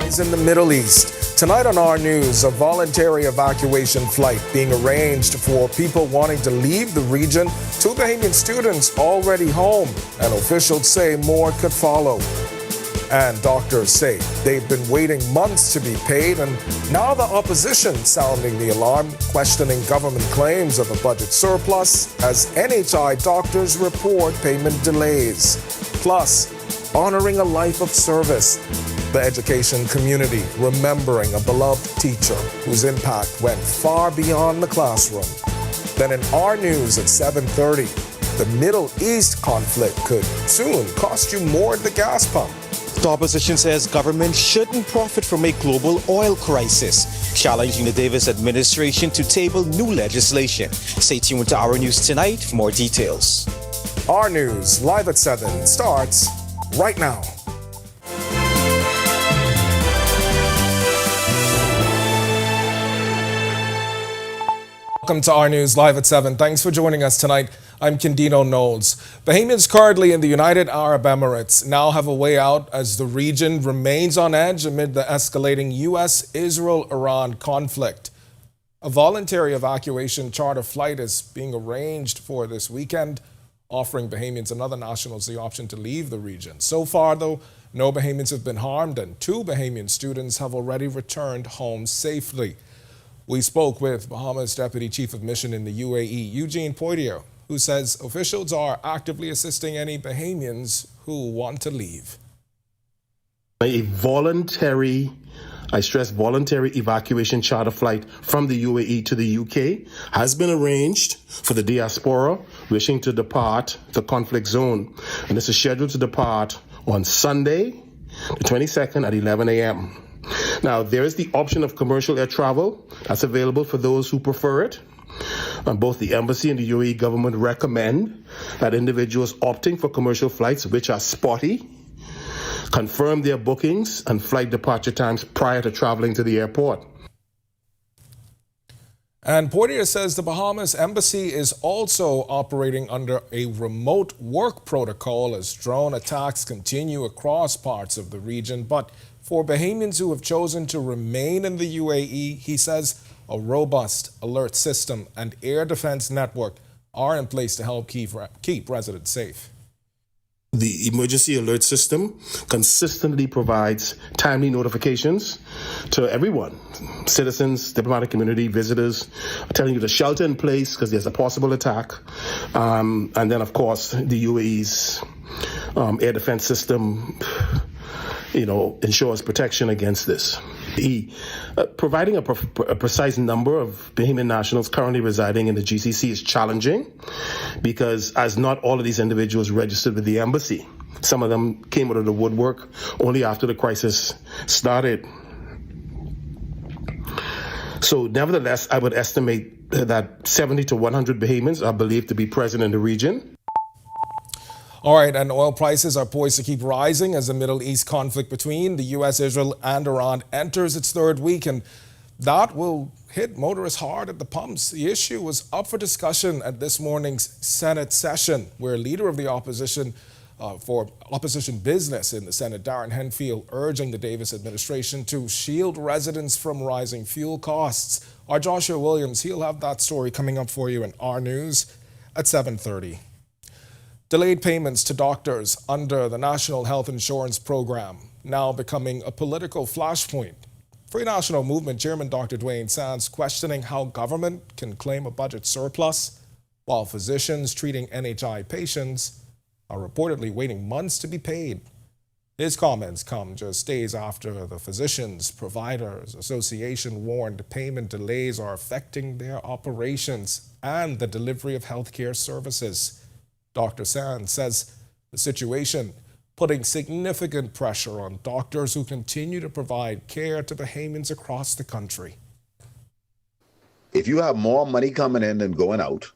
Rise in the Middle East. Tonight on our news, a voluntary evacuation flight being arranged for people wanting to leave the region. 2 Bahamian students already home, and officials say more could follow. And doctors say they've been waiting months to be paid, and now the opposition sounding the alarm, questioning government claims of a budget surplus as NHI doctors report payment delays. Plus, honoring a life of service. The education community remembering a beloved teacher whose impact went far beyond the classroom. Then in our news at 7:30, the Middle East conflict could soon cost you more at the gas pump. The opposition says government shouldn't profit from a global oil crisis, challenging the Davis administration to table new legislation. Stay tuned to our news tonight for more details. Our news, live at 7, starts right now. Welcome to our news, live at 7. Thanks for joining us tonight. I'm Candino Knowles. Bahamians currently in the United Arab Emirates now have a way out as the region remains on edge amid the escalating U.S.-Israel-Iran conflict. A voluntary evacuation charter flight is being arranged for this weekend, offering Bahamians and other nationals the option to leave the region. So far, though, no Bahamians have been harmed, and 2 Bahamian students have already returned home safely. We spoke with Bahamas Deputy Chief of Mission in the UAE, Eugene Poitier, who says officials are actively assisting any Bahamians who want to leave. A voluntary, I stress voluntary evacuation charter flight from the UAE to the UK has been arranged for the diaspora wishing to depart the conflict zone. And this is scheduled to depart on Sunday, the 22nd at 11 a.m. Now, there is the option of commercial air travel that's available for those who prefer it. Both the embassy and the UAE government recommend that individuals opting for commercial flights, which are spotty, confirm their bookings and flight departure times prior to traveling to the airport. And Poitier says the Bahamas Embassy is also operating under a remote work protocol as drone attacks continue across parts of the region. But for Bahamians who have chosen to remain in the UAE, he says a robust alert system and air defense network are in place to help keep residents safe. The emergency alert system consistently provides timely notifications to everyone, citizens, diplomatic community, visitors, telling you to shelter in place because there's a possible attack. And then, of course, the UAE's air defense system ensures protection against this. Providing a precise number of Bahamian nationals currently residing in the GCC is challenging because as not all of these individuals registered with the embassy. Some of them came out of the woodwork only after the crisis started. So nevertheless, I would estimate that 70 to 100 Bahamians are believed to be present in the region. All right, and oil prices are poised to keep rising as the Middle East conflict between the U.S., Israel, and Iran enters its 3rd week, and that will hit motorists hard at the pumps. The issue was up for discussion at this morning's Senate session, where leader of the opposition for opposition business in the Senate, Darren Henfield, urging the Davis administration to shield residents from rising fuel costs. Our Joshua Williams, he'll have that story coming up for you in our news at 7:30. Delayed payments to doctors under the National Health Insurance Program now becoming a political flashpoint. Free National Movement Chairman Dr. Dwayne Sands questioning how government can claim a budget surplus while physicians treating NHI patients are reportedly waiting months to be paid. His comments come just days after the Physicians Providers Association warned payment delays are affecting their operations and the delivery of healthcare services. Dr. Sands says the situation putting significant pressure on doctors who continue to provide care to Bahamians across the country. If you have more money coming in than going out,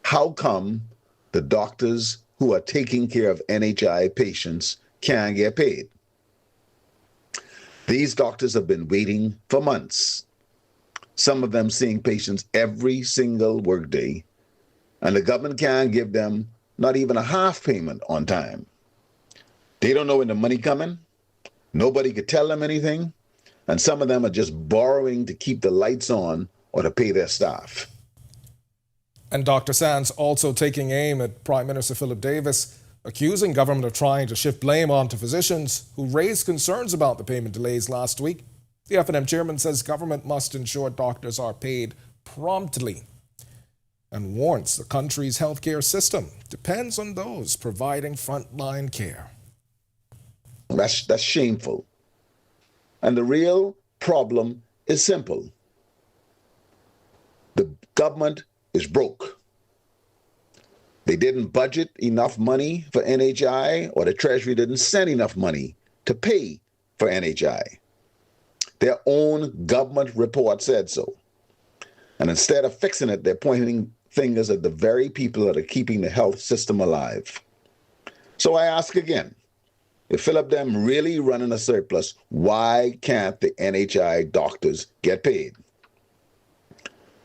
how come the doctors who are taking care of NHI patients can't get paid? These doctors have been waiting for months, some of them seeing patients every single workday, and the government can't give them not even a half payment on time. They don't know when the money coming. Nobody could tell them anything, and some of them are just borrowing to keep the lights on or to pay their staff. And Dr. Sands also taking aim at Prime Minister Philip Davis, accusing government of trying to shift blame onto physicians who raised concerns about the payment delays last week. The F&M chairman says government must ensure doctors are paid promptly and warns the country's healthcare system depends on those providing frontline care. That's shameful. And the real problem is simple. The government is broke. They didn't budget enough money for NHI, or the Treasury didn't send enough money to pay for NHI. Their own government report said so. And instead of fixing it, they're pointing fingers at the very people that are keeping the health system alive. So I ask again, if Philip them really running a surplus, why can't the NHI doctors get paid?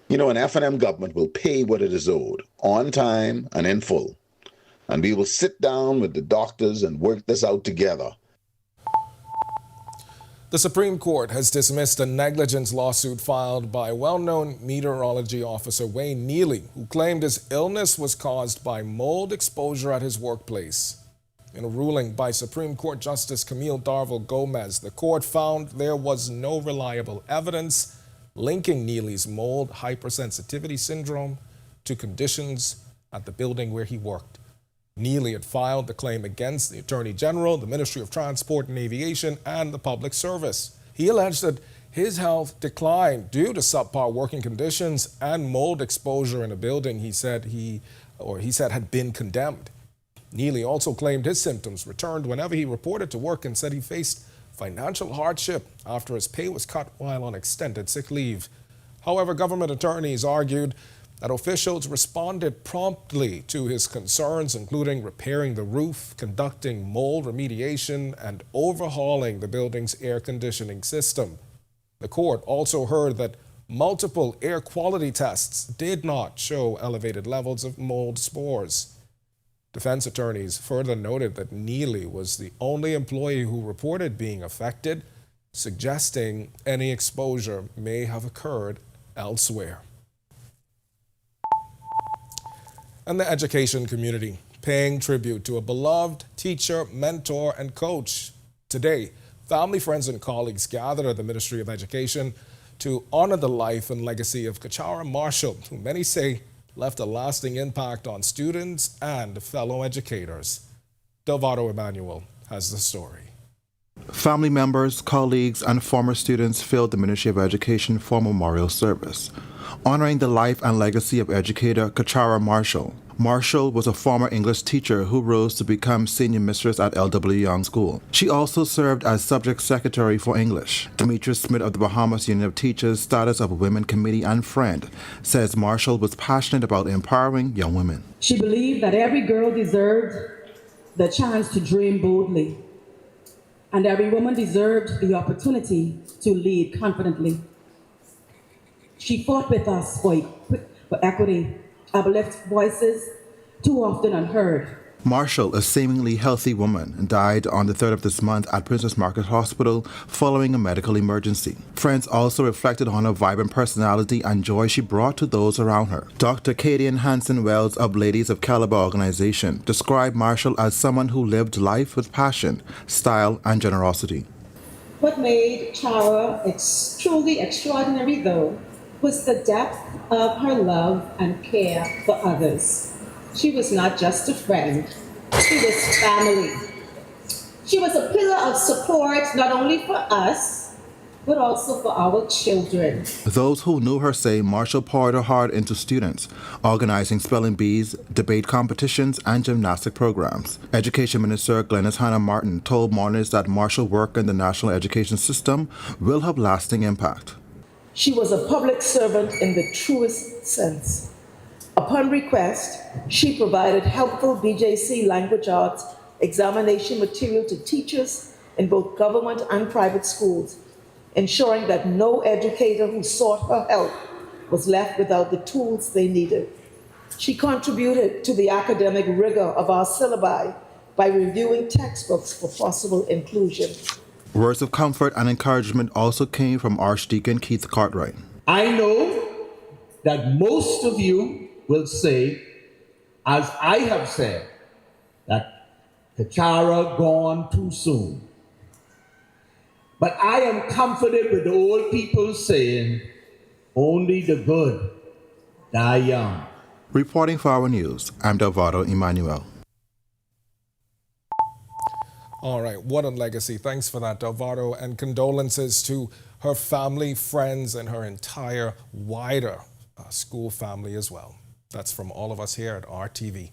You know, an F&M government will pay what it is owed, on time and in full. And we will sit down with the doctors and work this out together. The Supreme Court has dismissed a negligence lawsuit filed by well-known meteorology officer Wayne Neely, who claimed his illness was caused by mold exposure at his workplace. In a ruling by Supreme Court Justice Camille Darville-Gomez, the court found there was no reliable evidence linking Neely's mold hypersensitivity syndrome to conditions at the building where he worked. Neely had filed the claim against the Attorney General, the Ministry of Transport and Aviation, and the Public Service. He alleged that his health declined due to subpar working conditions and mold exposure in a building he said had been condemned. Neely also claimed his symptoms returned whenever he reported to work and said he faced financial hardship after his pay was cut while on extended sick leave. However, government attorneys argued that officials responded promptly to his concerns, including repairing the roof, conducting mold remediation, and overhauling the building's air conditioning system. The court also heard that multiple air quality tests did not show elevated levels of mold spores. Defense attorneys further noted that Neely was the only employee who reported being affected, suggesting any exposure may have occurred elsewhere. And the education community paying tribute to a beloved teacher, mentor, and coach. Today, family, friends, and colleagues gathered at the Ministry of Education to honor the life and legacy of Kachara Marshall, who many say left a lasting impact on students and fellow educators. Delvado Emmanuel has the story. Family members, colleagues, and former students filled the Ministry of Education for a memorial service, honoring the life and legacy of educator Kachara Marshall. Marshall was a former English teacher who rose to become senior mistress at L.W. Young School. She also served as subject secretary for English. Demetrius Smith of the Bahamas Union of Teachers Status of Women Committee and friend says Marshall was passionate about empowering young women. She believed that every girl deserved the chance to dream boldly, and every woman deserved the opportunity to lead confidently. She fought with us for equity, uplift voices too often unheard. Marshall, a seemingly healthy woman, died on the 3rd of this month at Princess Margaret Hospital following a medical emergency. Friends also reflected on her vibrant personality and joy she brought to those around her. Dr. Kadian Hanson-Wells of Ladies of Caliber organization described Marshall as someone who lived life with passion, style, and generosity. What made Chara truly extraordinary, though, was the depth of her love and care for others. She was not just a friend, she was family. She was a pillar of support not only for us, but also for our children. Those who knew her say Marshall poured her heart into students, organizing spelling bees, debate competitions, and gymnastic programs. Education Minister Glenys Hanna Martin told mourners that Marshall's work in the national education system will have lasting impact. She was a public servant in the truest sense. Upon request, she provided helpful BJC language arts examination material to teachers in both government and private schools, ensuring that no educator who sought her help was left without the tools they needed. She contributed to the academic rigor of our syllabi by reviewing textbooks for possible inclusion. Words of comfort and encouragement also came from Archdeacon Keith Cartwright. I know that most of you will say, as I have said, that Kachara gone too soon. But I am comforted with the old people saying, only the good die young. Reporting for Our News, I'm Delvado Emmanuel. All right, what a legacy. Thanks for that, Delvado, and condolences to her family, friends, and her entire wider school family as well. That's from all of us here at RTV.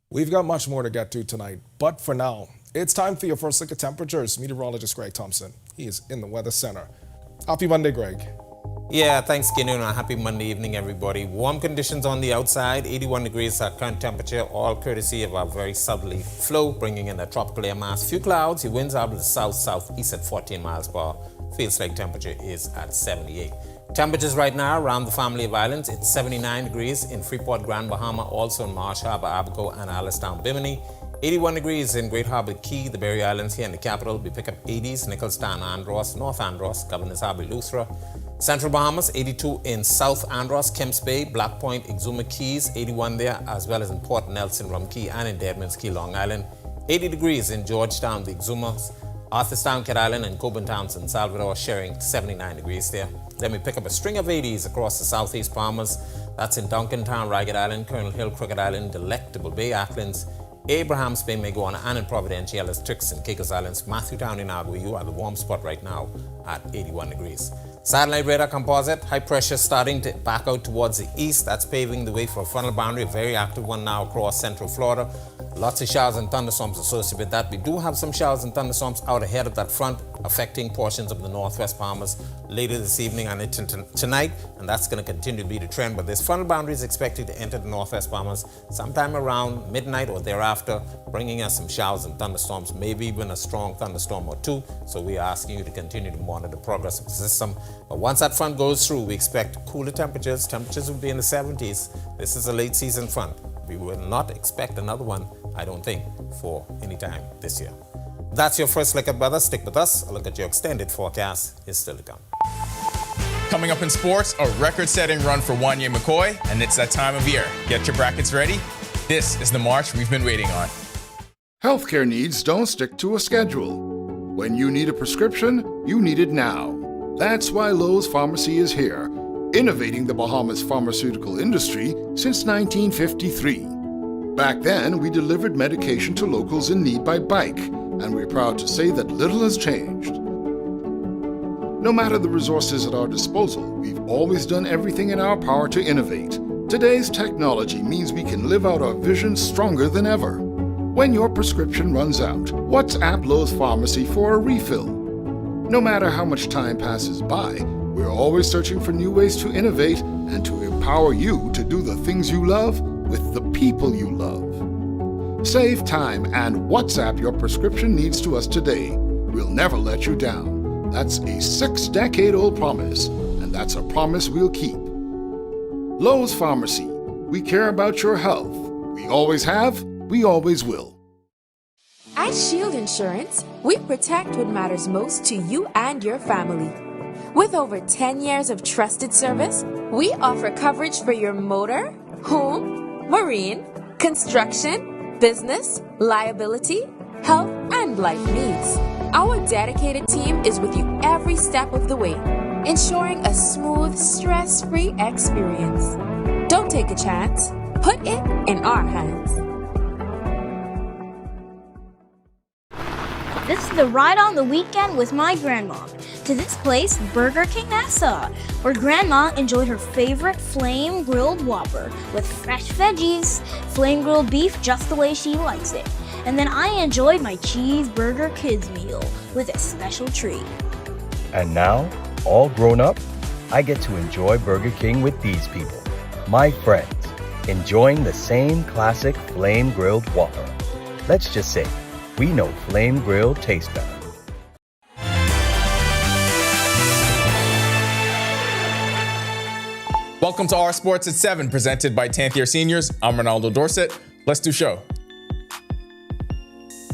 We've got much more to get to tonight, but for now, it's time for your first look at temperatures. Meteorologist Greg Thompson, he is in the Weather Center. Happy Monday, Greg. Yeah, thanks, Kenny, and a happy Monday evening, everybody. Warm conditions on the outside, 81 degrees at current temperature, all courtesy of our very southerly flow, bringing in a tropical air mass. Few clouds, the winds out of the south-southeast at 14 miles per hour. Feels like temperature is at 78. Temperatures right now around the family of islands, it's 79 degrees in Freeport, Grand Bahama, also in Marsh Harbor, Abaco, and Alistown, Bimini. 81 degrees in Great Harbor Key, the Berry Islands here in the capital. We pick up 80s, Nicholstown, Andros, North Andros, Governor's Harbor, Lustra. Central Bahamas, 82 in South Andros, Kemps Bay, Black Point, Exuma Keys, 81 there, as well as in Port Nelson, Rum Key, and in Deadman's Key, Long Island. 80 degrees in Georgetown, the Exumas, Arthurstown, Cat Island, and Coburn Town, San Salvador, sharing 79 degrees there. Then we pick up a string of 80s across the southeast Bahamas. That's in Duncantown, Ragged Island, Colonel Hill, Crooked Island, Delectable Bay, Acklands, Abraham's Bay, Megoana, and in Providencia, Ellis, Tricks, and Caicos Islands. Matthewtown in Agua, you are the warm spot right now at 81 degrees. Satellite radar composite, high pressure starting to back out towards the east. That's paving the way for a frontal boundary, a very active one now across central Florida. Lots of showers and thunderstorms associated with that. We do have some showers and thunderstorms out ahead of that front, affecting portions of the northwest Bahamas later this evening and into tonight, and that's going to continue to be the trend. But this frontal boundary is expected to enter the northwest Bahamas sometime around midnight or thereafter, bringing us some showers and thunderstorms, maybe even a strong thunderstorm or two. So we are asking you to continue to monitor the progress of the system. But once that front goes through, we expect cooler temperatures. Temperatures will be in the 70s. This is a late season front. We will not expect another one, I don't think, for any time this year. That's your first look at weather. Stick with us. A look at your extended forecast is still to come. Coming up in sports, a record-setting run for Wanye McCoy, and it's that time of year. Get your brackets ready. This is the march we've been waiting on. Healthcare needs don't stick to a schedule. When you need a prescription, you need it now. That's why Lowe's Pharmacy is here, innovating the Bahamas pharmaceutical industry since 1953. Back then, we delivered medication to locals in need by bike, and we're proud to say that little has changed. No matter the resources at our disposal, we've always done everything in our power to innovate. Today's technology means we can live out our vision stronger than ever. When your prescription runs out, WhatsApp Lowe's Pharmacy for a refill. No matter how much time passes by, we're always searching for new ways to innovate and to empower you to do the things you love with the people you love. Save time and WhatsApp your prescription needs to us today. We'll never let you down. That's a 6-decade-old promise, and that's a promise we'll keep. Lowe's Pharmacy. We care about your health. We always have, we always will. At Shield Insurance, we protect what matters most to you and your family. With over 10 years of trusted service, we offer coverage for your motor, home, marine, construction, business, liability, health, and life needs. Our dedicated team is with you every step of the way, ensuring a smooth, stress-free experience. Don't take a chance. Put it in our hands. This is the ride on the weekend with my grandma to this place, Burger King Nassau, where Grandma enjoyed her favorite flame grilled Whopper with fresh veggies, flame grilled beef just the way she likes it. And then I enjoyed my cheeseburger kids meal with a special treat. And now, all grown up, I get to enjoy Burger King with these people, my friends, enjoying the same classic flame grilled Whopper. Let's just say, we know flame grilled tastes better. Welcome to Our Sports at 7, presented by 10th Year Seniors. I'm Ronaldo Dorset. Let's do show.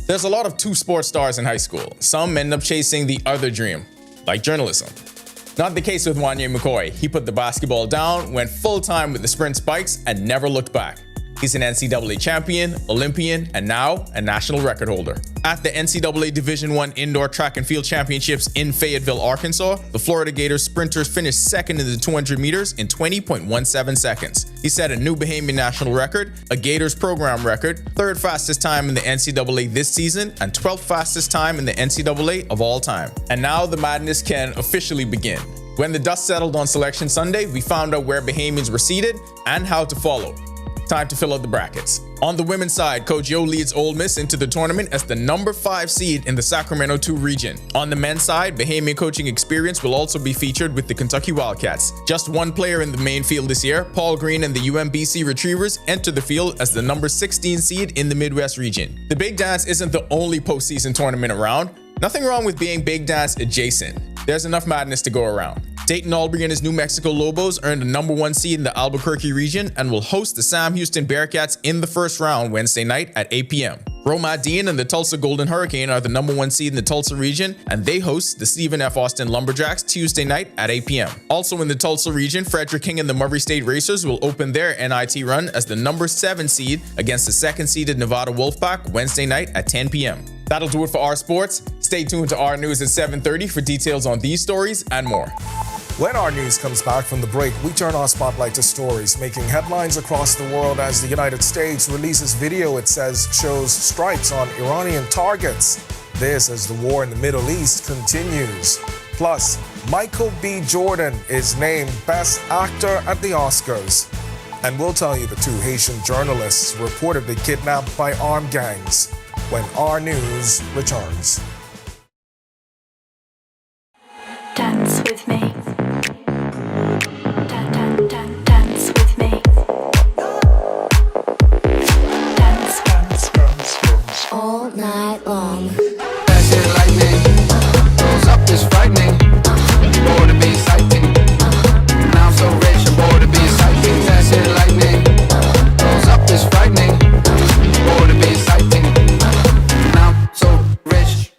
There's a lot of two-sport stars in high school. Some end up chasing the other dream, like journalism. Not the case with Wanye McCoy. He put the basketball down, went full-time with the sprint spikes, and never looked back. He's an NCAA champion, Olympian, and now a national record holder. At the NCAA Division I Indoor Track and Field Championships in Fayetteville, Arkansas, the Florida Gators sprinters finished second in the 200 meters in 20.17 seconds. He set a new Bahamian national record, a Gators program record, third fastest time in the NCAA this season, and 12th fastest time in the NCAA of all time. And now the madness can officially begin. When the dust settled on Selection Sunday, we found out where Bahamians were seated and how to follow. Time to fill out the brackets. On the women's side, Coach Yo leads Ole Miss into the tournament as the number 5 seed in the Sacramento 2 region. On the men's side, Bahamian coaching experience will also be featured with the Kentucky Wildcats. Just one player in the main field this year, Paul Green and the UMBC Retrievers enter the field as the number 16 seed in the Midwest region. The Big Dance isn't the only postseason tournament around. Nothing wrong with being Big Dance adjacent. There's enough madness to go around. Dayton Albury and his New Mexico Lobos earned the number 1 seed in the Albuquerque region and will host the Sam Houston Bearcats in the first round Wednesday night at 8 p.m. Roma Dean and the Tulsa Golden Hurricane are the number 1 seed in the Tulsa region, and they host the Stephen F. Austin Lumberjacks Tuesday night at 8 p.m. Also in the Tulsa region, Frederick King and the Murray State Racers will open their NIT run as the number 7 seed against the 2nd seeded Nevada Wolfpack Wednesday night at 10 p.m. That'll do it for our sports. Stay tuned to our news at 7:30 for details on these stories and more. When our news comes back from the break, we turn our spotlight to stories making headlines across the world as the United States releases video it says shows strikes on Iranian targets. This as the war in the Middle East continues. Plus, Michael B. Jordan is named Best Actor at the Oscars. And we'll tell you the 2 Haitian journalists reportedly kidnapped by armed gangs when our news returns. Dance with me. Dance with me. Dance all night long. That's it, lightning. Goes up is frightening. Bored to be exciting. Now I'm so rich, I'm bored to be exciting. That's it, lightning. Goes up is frightening. Bored to be exciting. Now I'm so rich.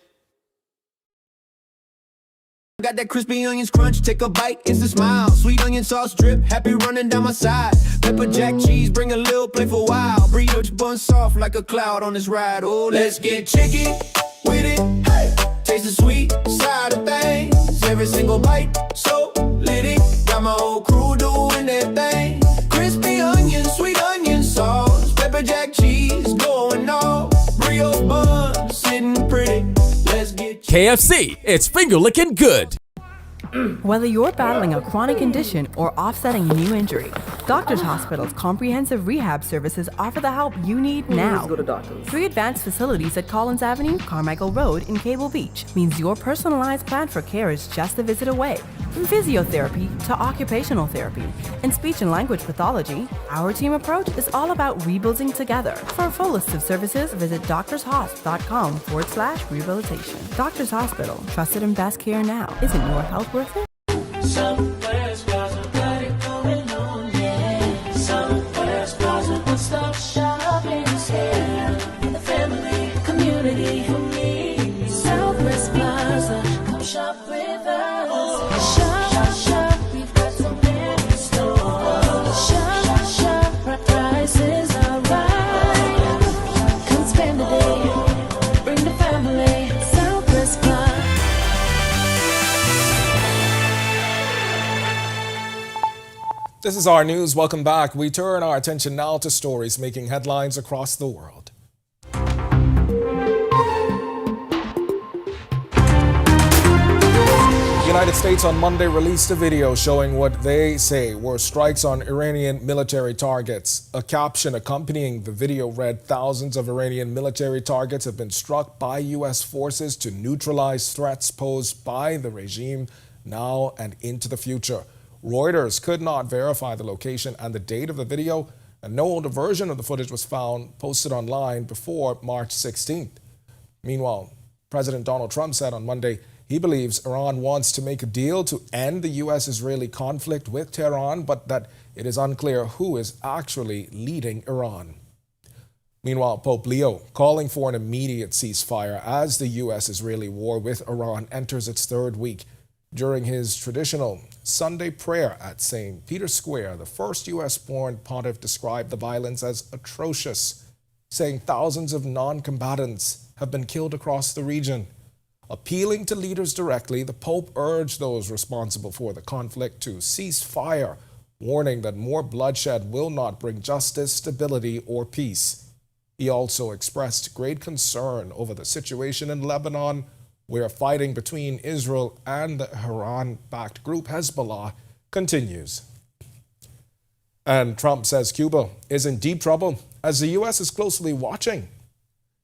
Got that crispy onions crunch, take a bite, it's a smile. Sweet onion sauce drip, happy running down my side. Pepper jack cheese, bring a little playful wild. Burrito bun soft like a cloud on this ride. Oh, let's get chicky with it. Hey. Taste the sweet side of things. Every single bite, so litty. Got my whole crew doing their thing. Crispy onions, sweet onion sauce. Pepper jack cheese, going off. Brioche bun, sitting pretty. Let's get KFC, it's finger licking good. Whether you're battling a chronic condition or offsetting a new injury, Doctors Hospital's comprehensive rehab services offer the help you need now. Go to doctors. 3 advanced facilities at Collins Avenue, Carmichael Road, and Cable Beach means your personalized plan for care is just a visit away. From physiotherapy to occupational therapy and speech and language pathology, our team approach is all about rebuilding together. For a full list of services, visit doctorshosp.com/rehabilitation. Doctors Hospital, trusted and best care now. Isn't your health worth it? Somewhere's Plaza, got it going on, yeah. Somewhere's Plaza, one-stop shopping is here. The family, community, for me. Southwest Plaza, come shop with us. Shop, shop, we've got so many stores. Shop, shop, our prices are right. Come spend the day, bring the family. Southwest Plaza. This is our news. Welcome back. We turn our attention now to stories making headlines across the world. The United States on Monday released a video showing what they say were strikes on Iranian military targets. A caption accompanying the video read, "Thousands of Iranian military targets have been struck by U.S. forces to neutralize threats posed by the regime now and into the future." Reuters could not verify the location and the date of the video, and no older version of the footage was found posted online before March 16th. Meanwhile, President Donald Trump said on Monday he believes Iran wants to make a deal to end the U.S.-Israeli conflict with Tehran, but that it is unclear who is actually leading Iran. Meanwhile, Pope Leo calling for an immediate ceasefire as the U.S.-Israeli war with Iran enters its third week. During his traditional Sunday prayer at St. Peter's Square, the first U.S.-born pontiff described the violence as atrocious, saying thousands of non-combatants have been killed across the region. Appealing to leaders directly, the Pope urged those responsible for the conflict to cease fire, warning that more bloodshed will not bring justice, stability, or peace. He also expressed great concern over the situation in Lebanon, where fighting between Israel and the Iran-backed group Hezbollah continues. And Trump says Cuba is in deep trouble as the U.S. is closely watching.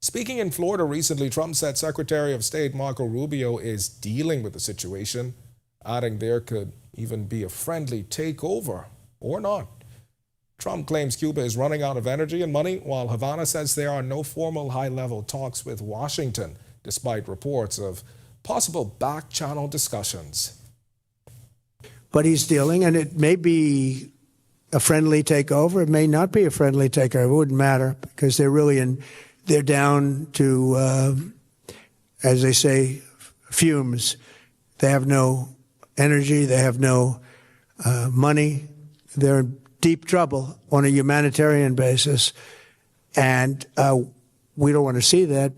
Speaking in Florida recently, Trump said Secretary of State Marco Rubio is dealing with the situation, adding there could even be a friendly takeover or not. Trump claims Cuba is running out of energy and money, while Havana says there are no formal high-level talks with Washington, despite reports of possible back-channel discussions. But he's dealing, and it may be a friendly takeover. It may not be a friendly takeover. It wouldn't matter because they're down to, as they say, fumes. They have no energy. They have no money. They're in deep trouble on a humanitarian basis, and we don't want to see that.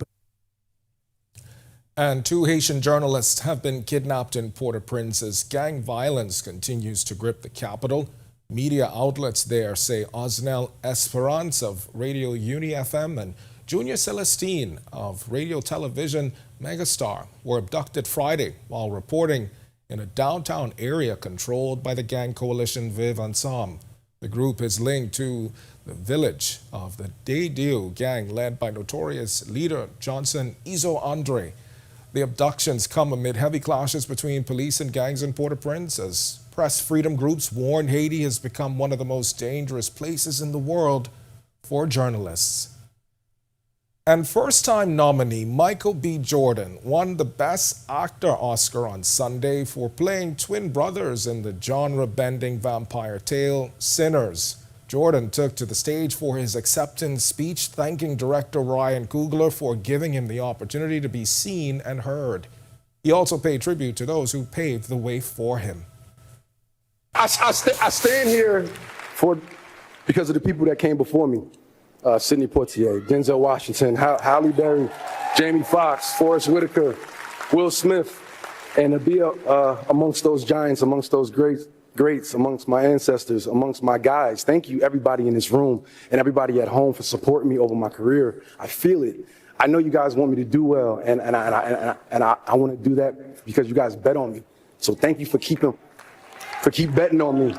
And 2 Haitian journalists have been kidnapped in Port-au-Prince as gang violence continues to grip the capital. Media outlets there say Osnel Esperance of Radio Uni FM and Junior Celestine of Radio Television Megastar were abducted Friday while reporting in a downtown area controlled by the gang coalition Vive Ensemble. The group is linked to the village of the Dédieu gang led by notorious leader Johnson Izo Andre. The abductions come amid heavy clashes between police and gangs in Port-au-Prince as press freedom groups warn Haiti has become one of the most dangerous places in the world for journalists. And first-time nominee Michael B. Jordan won the Best Actor Oscar on Sunday for playing twin brothers in the genre-bending vampire tale Sinners. Jordan took to the stage for his acceptance speech, thanking director Ryan Coogler for giving him the opportunity to be seen and heard. He also paid tribute to those who paved the way for him. I stand here because of the people that came before me. Sidney Poitier, Denzel Washington, Halle Berry, Jamie Foxx, Forrest Whitaker, Will Smith, and to be amongst those giants, amongst those greats, amongst my ancestors, amongst my guys. Thank you, everybody in this room and everybody at home for supporting me over my career. I feel it. I know you guys want me to do well, and I want to do that because you guys bet on me. So thank you for keep betting on me,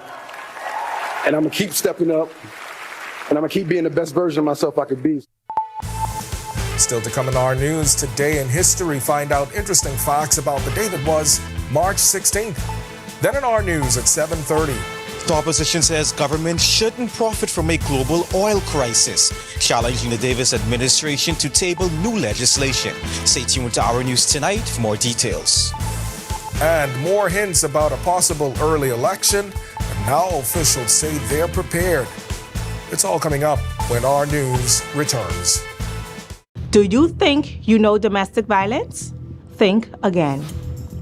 and I'm gonna keep stepping up. And I'm going to keep being the best version of myself I could be. Still to come in our news, today in history, find out interesting facts about the day that was March 16th. Then in our news at 7:30. The opposition says government shouldn't profit from a global oil crisis, challenging the Davis administration to table new legislation. Stay tuned to Our News Tonight for more details. And more hints about a possible early election, and now officials say they're prepared. It's all coming up when our news returns. Do you think you know domestic violence? Think again.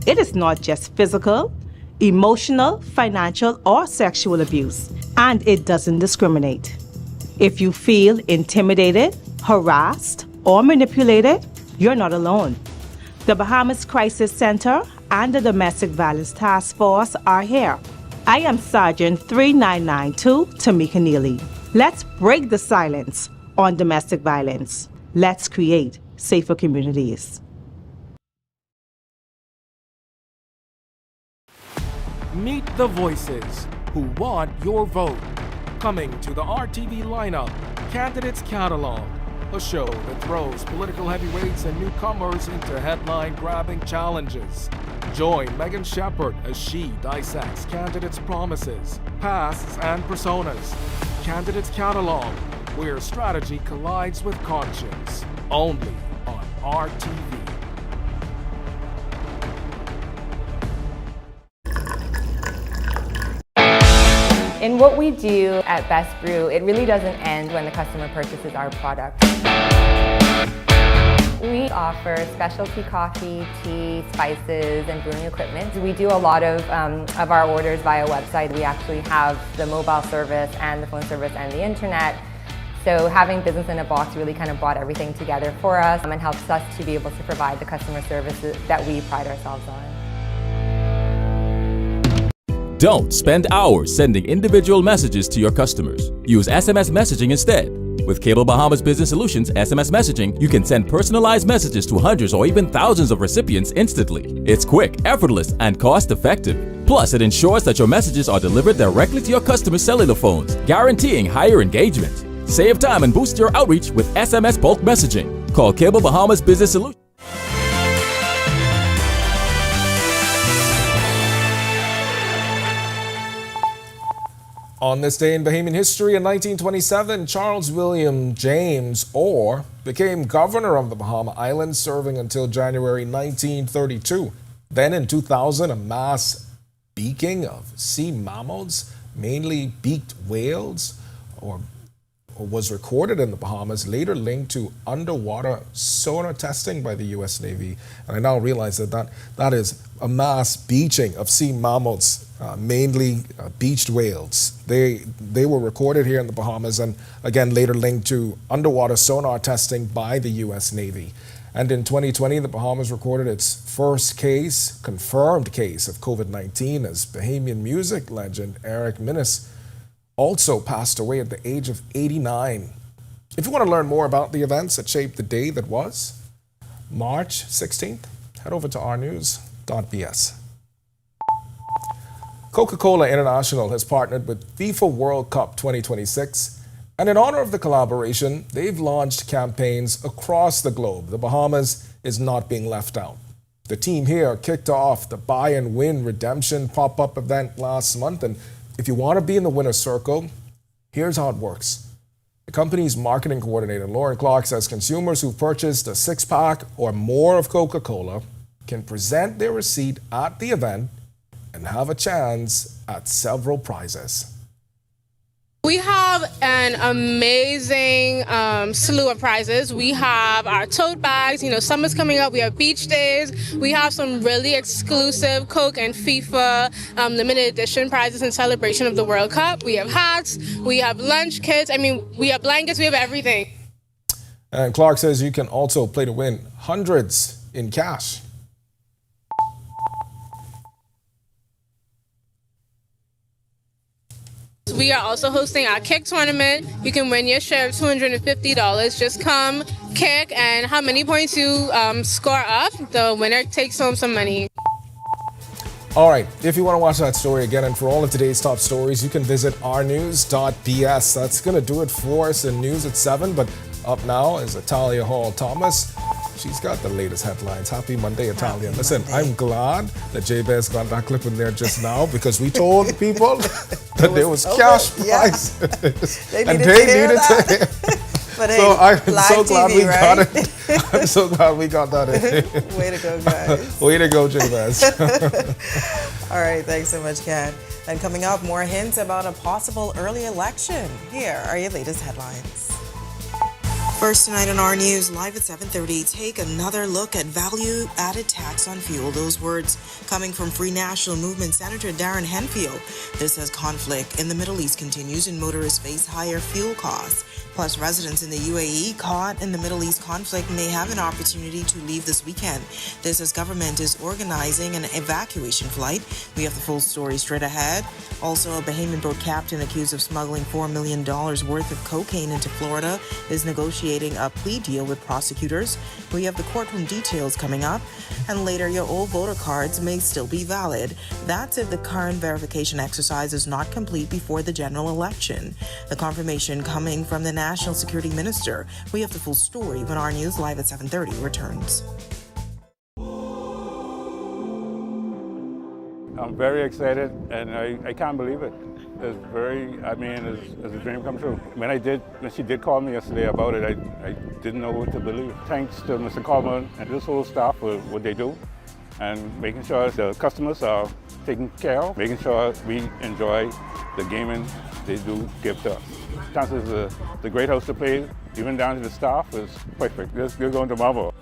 It is not just physical, emotional, financial, or sexual abuse, and it doesn't discriminate. If you feel intimidated, harassed, or manipulated, you're not alone. The Bahamas Crisis Center and the Domestic Violence Task Force are here. I am Sergeant 3992 Tamika Neely. Let's break the silence on domestic violence. Let's create safer communities. Meet the voices who want your vote. Coming to the RTV lineup, Candidates Catalog, a show that throws political heavyweights and newcomers into headline-grabbing challenges. Join Megan Shepard as she dissects candidates' promises, pasts, and personas. Candidates Catalog, where strategy collides with conscience. Only on RTV. In what we do at Best Brew, it really doesn't end when the customer purchases our product. We offer specialty coffee, tea, spices, and brewing equipment. We do a lot of our orders via website. We actually have the mobile service and the phone service and the internet. So having business in a box really kind of brought everything together for us and helps us to be able to provide the customer services that we pride ourselves on. Don't spend hours sending individual messages to your customers. Use SMS messaging instead. With Cable Bahamas Business Solutions SMS messaging, you can send personalized messages to hundreds or even thousands of recipients instantly. It's quick, effortless, and cost-effective. Plus, it ensures that your messages are delivered directly to your customers' cellular phones, guaranteeing higher engagement. Save time and boost your outreach with SMS bulk messaging. Call Cable Bahamas Business Solutions. On this day in Bahamian history in 1927, Charles William James Orr became governor of the Bahama Islands, serving until January 1932. Then in 2000, a mass beaking of sea mammals, mainly beaked whales, was recorded in the Bahamas, later linked to underwater sonar testing by the U.S. Navy. And I now realize that is a mass beaching of sea mammals, mainly beached whales. They were recorded here in the Bahamas and again later linked to underwater sonar testing by the U.S. Navy. And in 2020, the Bahamas recorded its first confirmed case of COVID-19 as Bahamian music legend Eric Minnis also passed away at the age of 89. If you want to learn more about the events that shaped the day that was March 16th, head over to rnews.bs. Coca-Cola International has partnered with FIFA World Cup 2026, and in honor of the collaboration, they've launched campaigns across the globe. The Bahamas is not being left out. The team here kicked off the Buy and Win Redemption pop-up event last month, and if you want to be in the winner's circle, here's how it works. The company's marketing coordinator, Lauren Clark, says consumers who purchased a six-pack or more of Coca-Cola can present their receipt at the event and have a chance at several prizes. We have an amazing slew of prizes. We have our tote bags, summer's coming up, we have beach days. We have some really exclusive Coke and FIFA limited edition prizes in celebration of the World Cup. We have hats, we have lunch kits, we have blankets, we have everything. And Clark says you can also play to win hundreds in cash. We are also hosting our kick tournament. You can win your share of $250. Just come kick, and how many points you score up, the winner takes home some money. All right, if you want to watch that story again and for all of today's top stories, you can visit rnews.bs. That's going to do it for us in News at 7, but up now is Atalia Hall-Thomas. She's got the latest headlines. Happy Monday, Italia. Listen, I'm glad that Jabez got that clip in there just now because we told people that there was cash prizes. And they needed to hear. But hey, so I'm so glad TV, we right? got it. I'm so glad we got that in. Way to go, guys. Way to go, Jabez. All right, thanks so much, Ken. And coming up, more hints about a possible early election. Here are your latest headlines. First tonight on our news, live at 7:30, take another look at value-added tax on fuel. Those words coming from Free National Movement Senator Darren Henfield. This as conflict in the Middle East continues and motorists face higher fuel costs. Plus, residents in the UAE caught in the Middle East conflict may have an opportunity to leave this weekend. This as government is organizing an evacuation flight. We have the full story straight ahead. Also, a Bahamian boat captain accused of smuggling $4 million worth of cocaine into Florida is negotiating a plea deal with prosecutors. We have the courtroom details coming up. And later, your old voter cards may still be valid. That's if the current verification exercise is not complete before the general election. The confirmation coming from the National Security Minister. We have the full story when our news live at 7:30 returns. I'm very excited, and I can't believe it. It's it's a dream come true. When she did call me yesterday about it, I didn't know what to believe. Thanks to Mr. Coleman and this whole staff for what they do, and making sure the customers are taken care of, making sure we enjoy the gaming they do give to us. Chances is the great house to play, even down to the staff, is perfect. You're going to marvel.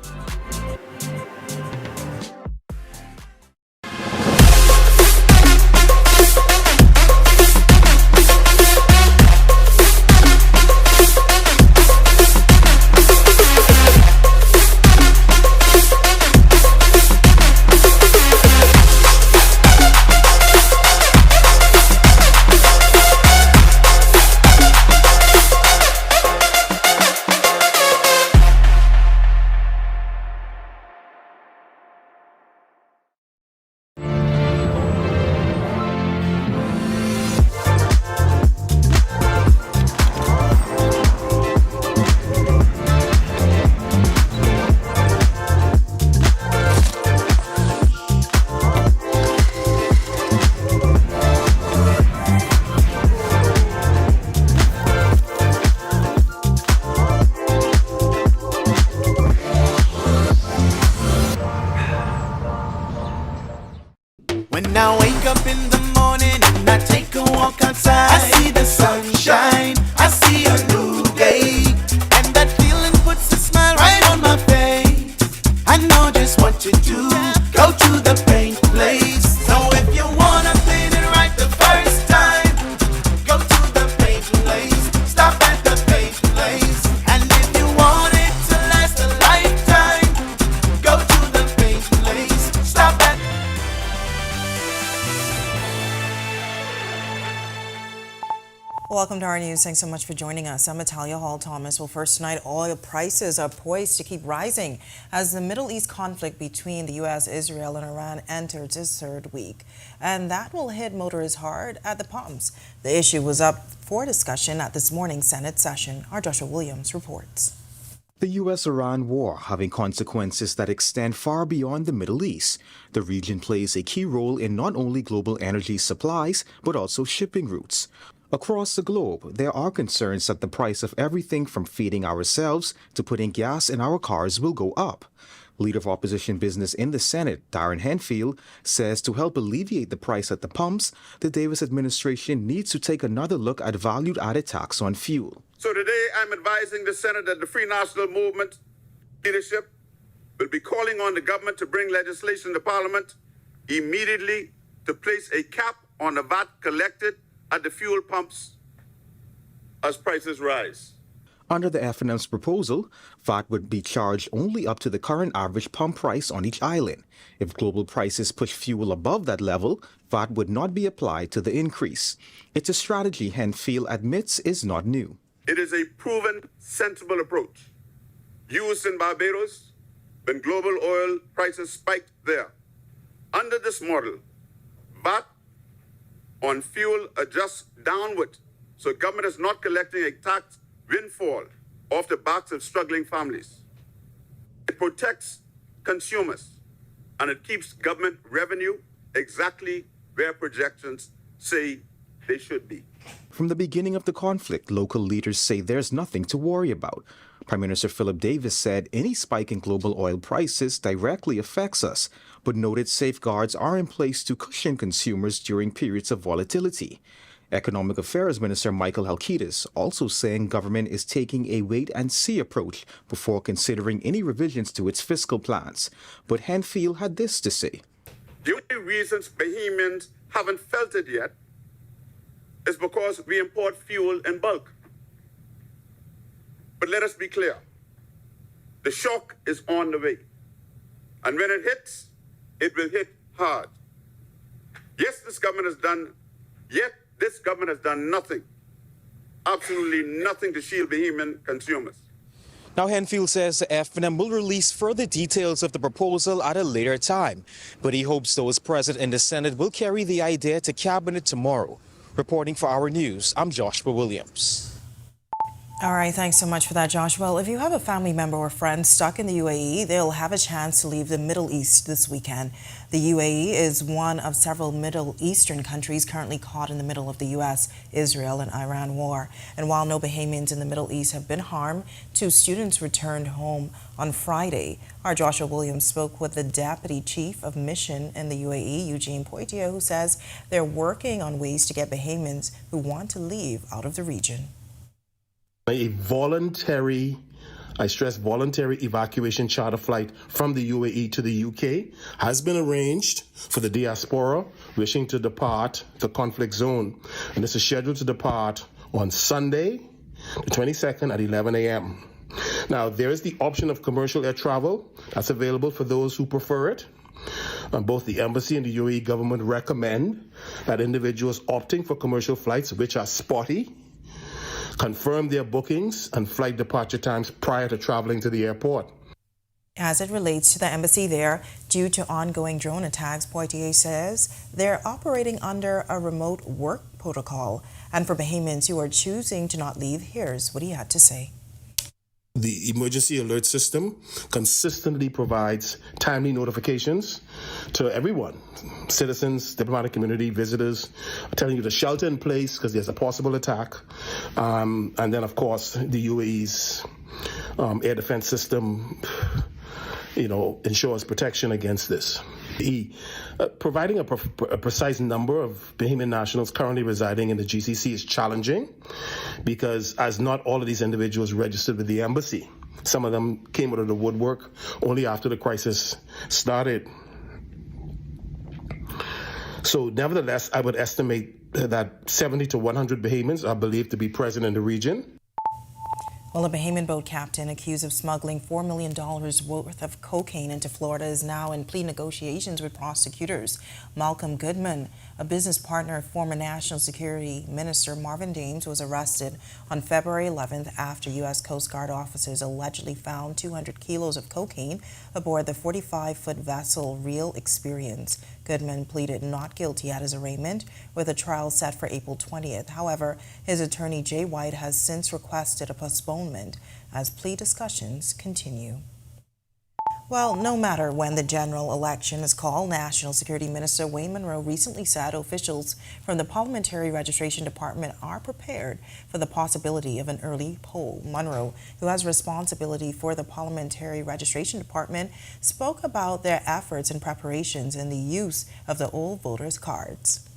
When I wake up in the morning and I take a walk outside, I see the sunshine, I see a new day, and that feeling puts a smile right on my face. I know just what to do, go to the paint place. So if you wanna paint it right the first time, go to the paint place, stop at the paint place. And if you want it to last a lifetime, go to the paint place, stop at. Welcome to our news. Thanks so much for joining us. I'm Natalia Hall-Thomas. Well, first tonight, oil prices are poised to keep rising as the Middle East conflict between the U.S., Israel, and Iran enters its third week. And that will hit motorists hard at the pumps. The issue was up for discussion at this morning's Senate session. Our Joshua Williams reports. The U.S.-Iran war having consequences that extend far beyond the Middle East. The region plays a key role in not only global energy supplies, but also shipping routes. Across the globe, there are concerns that the price of everything from feeding ourselves to putting gas in our cars will go up. Leader of Opposition Business in the Senate, Darren Henfield, says to help alleviate the price at the pumps, the Davis administration needs to take another look at value-added tax on fuel. So today I'm advising the Senate that the Free National Movement leadership will be calling on the government to bring legislation to Parliament immediately to place a cap on the VAT collected at the fuel pumps as prices rise. Under the FNM's proposal, VAT would be charged only up to the current average pump price on each island. If global prices push fuel above that level, VAT would not be applied to the increase. It's a strategy Henfield admits is not new. It is a proven, sensible approach used in Barbados when global oil prices spiked there. Under this model, VAT on fuel adjusts downward, so government is not collecting a tax windfall off the backs of struggling families. It protects consumers, and it keeps government revenue exactly where projections say they should be. From the beginning of the conflict, local leaders say there's nothing to worry about. Prime Minister Philip Davis said any spike in global oil prices directly affects us, but noted safeguards are in place to cushion consumers during periods of volatility. Economic Affairs Minister Michael Halkitis also saying government is taking a wait-and-see approach before considering any revisions to its fiscal plans. But Henfield had this to say. The only reasons Bahamians haven't felt it yet is because we import fuel in bulk. But let us be clear. The shock is on the way. And when it hits, it will hit hard. Yes, this government has done nothing, absolutely nothing to shield Bahamian consumers. Now, Henfield says the FNM will release further details of the proposal at a later time, but he hopes those present in the Senate will carry the idea to cabinet tomorrow. Reporting for Our News, I'm Joshua Williams. All right, thanks so much for that, Josh. Well, if you have a family member or friend stuck in the UAE, they'll have a chance to leave the Middle East this weekend. The UAE is one of several Middle Eastern countries currently caught in the middle of the U.S., Israel, and Iran war. And while no Bahamians in the Middle East have been harmed, 2 students returned home on Friday. Our Joshua Williams spoke with the Deputy Chief of Mission in the UAE, Eugene Poitier, who says they're working on ways to get Bahamians who want to leave out of the region. A voluntary, I stress voluntary evacuation charter flight from the UAE to the UK has been arranged for the diaspora wishing to depart the conflict zone. And this is scheduled to depart on Sunday, the 22nd at 11 a.m. Now, there is the option of commercial air travel that's available for those who prefer it. Both the embassy and the UAE government recommend that individuals opting for commercial flights, which are spotty, confirm their bookings and flight departure times prior to traveling to the airport. As it relates to the embassy there, due to ongoing drone attacks, Poitier says they're operating under a remote work protocol. And for Bahamians who are choosing to not leave, here's what he had to say. The emergency alert system consistently provides timely notifications to everyone, citizens, diplomatic community, visitors, telling you to shelter in place because there's a possible attack. And then, of course, the UAE's air defense system, ensures protection against this. Providing a precise number of Bahamian nationals currently residing in the GCC is challenging because as not all of these individuals registered with the embassy. Some of them came out of the woodwork only after the crisis started. So nevertheless, I would estimate that 70 to 100 Bahamians are believed to be present in the region. Well, a Bahamian boat captain accused of smuggling $4 million worth of cocaine into Florida is now in plea negotiations with prosecutors. Malcolm Goodman, a business partner of former National Security Minister Marvin Dames, was arrested on February 11th after U.S. Coast Guard officers allegedly found 200 kilos of cocaine aboard the 45-foot vessel Real Experience. Goodman pleaded not guilty at his arraignment, with a trial set for April 20th. However, his attorney Jay White has since requested a postponement as plea discussions continue. Well, no matter when the general election is called, National Security Minister Wayne Munro recently said officials from the Parliamentary Registration Department are prepared for the possibility of an early poll. Munro, who has responsibility for the Parliamentary Registration Department, spoke about their efforts and preparations in the use of the old voters' cards.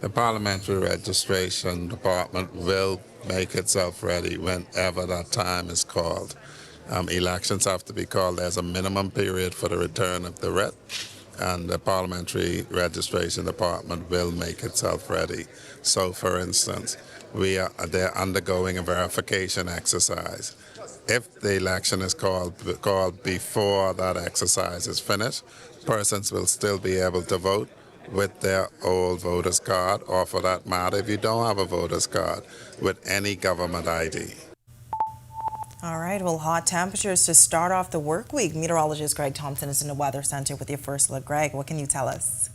The Parliamentary Registration Department will make itself ready whenever that time is called. Elections have to be called. There's a minimum period for the return of the writ, and the Parliamentary Registration Department will make itself ready. So, for instance, they're undergoing a verification exercise. If the election is called before that exercise is finished, persons will still be able to vote with their old voter's card, or for that matter, if you don't have a voter's card, with any government ID. All right, well, hot temperatures to start off the work week. Meteorologist Greg Thompson is in the Weather Center with your first look. Greg, what can you tell us?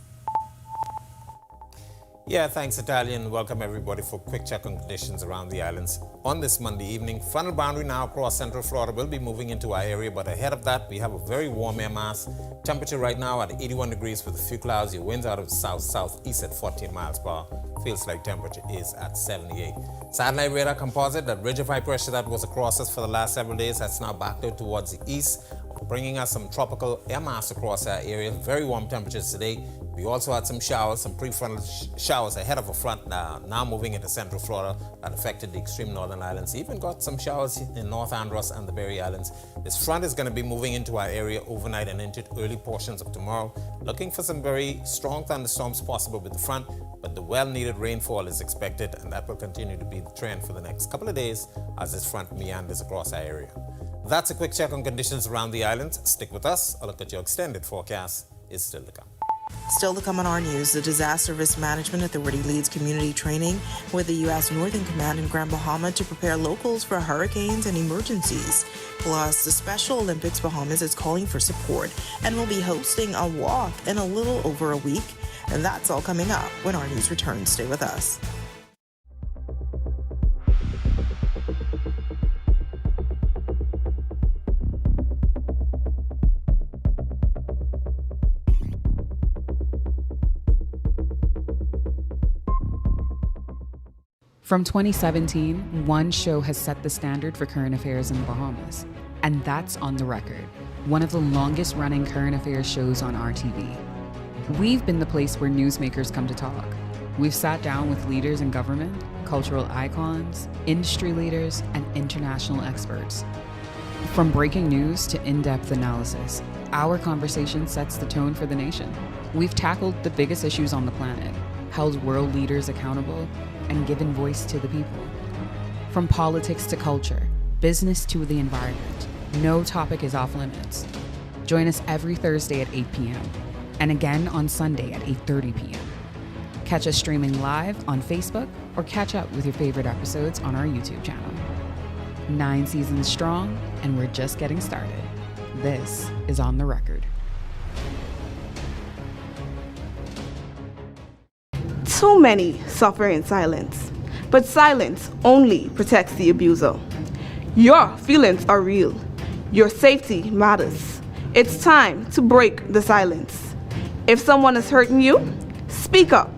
Yeah, thanks, Italian. Welcome, everybody, for a quick check on conditions around the islands. On this Monday evening, frontal boundary now across central Florida will be moving into our area, but ahead of that, we have a very warm air mass. Temperature right now at 81 degrees with a few clouds. Your winds out of the south-southeast at 14 miles per hour. Feels like temperature is at 78. Satellite radar composite, that ridge of high pressure that was across us for the last several days, that's now backed out towards the east, bringing us some tropical air mass across our area. Very warm temperatures today. We also had some showers, some prefrontal showers ahead of a front now moving into central Florida that affected the extreme northern islands. Even got some showers in North Andros and the Berry Islands. This front is going to be moving into our area overnight and into early portions of tomorrow. Looking for some very strong thunderstorms possible with the front, but the well-needed rainfall is expected, and that will continue to be the trend for the next couple of days as this front meanders across our area. That's a quick check on conditions around the islands. Stick with us. A look at your extended forecast is still to come. Still to come on our news, the Disaster Risk Management Authority leads community training with the U.S. Northern Command in Grand Bahama to prepare locals for hurricanes and emergencies. Plus, the Special Olympics Bahamas is calling for support and will be hosting a walk in a little over a week. And that's all coming up when our news returns. Stay with us. From 2017, one show has set the standard for current affairs in the Bahamas, and that's On the Record, one of the longest running current affairs shows on RTV. We've been the place where newsmakers come to talk. We've sat down with leaders in government, cultural icons, industry leaders, and international experts. From breaking news to in-depth analysis, our conversation sets the tone for the nation. We've tackled the biggest issues on the planet, held world leaders accountable, and given voice to the people. From politics to culture, business to the environment, no topic is off limits. Join us every Thursday at 8 p.m. and again on Sunday at 8:30 p.m. Catch us streaming live on Facebook or catch up with your favorite episodes on our YouTube channel. 9 seasons strong, and we're just getting started. This is On the Record. Too many suffer in silence, but silence only protects the abuser. Your feelings are real. Your safety matters. It's time to break the silence. If someone is hurting you, speak up.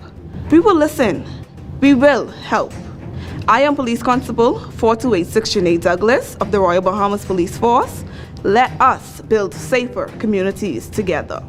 We will listen. We will help. I am Police Constable 4286 Sinead Douglas of the Royal Bahamas Police Force. Let us build safer communities together.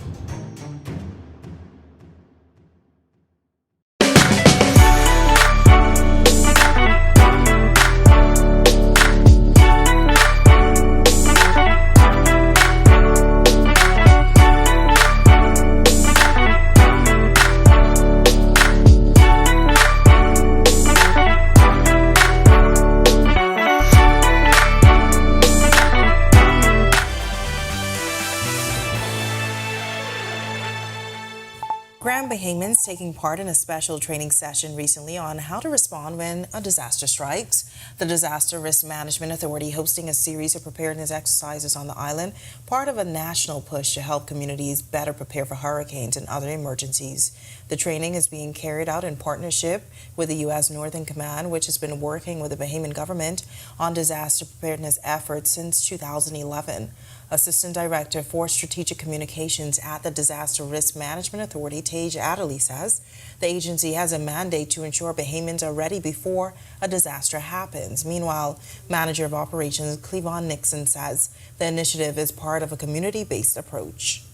Bahamians taking part in a special training session recently on how to respond when a disaster strikes. The Disaster Risk Management Authority hosting a series of preparedness exercises on the island, part of a national push to help communities better prepare for hurricanes and other emergencies. The training is being carried out in partnership with the U.S. Northern Command, which has been working with the Bahamian government on disaster preparedness efforts since 2011. Assistant Director for Strategic Communications at the Disaster Risk Management Authority, Tage Adderley, says the agency has a mandate to ensure Bahamians are ready before a disaster happens. Meanwhile, Manager of Operations Cleavon Nixon says the initiative is part of a community-based approach.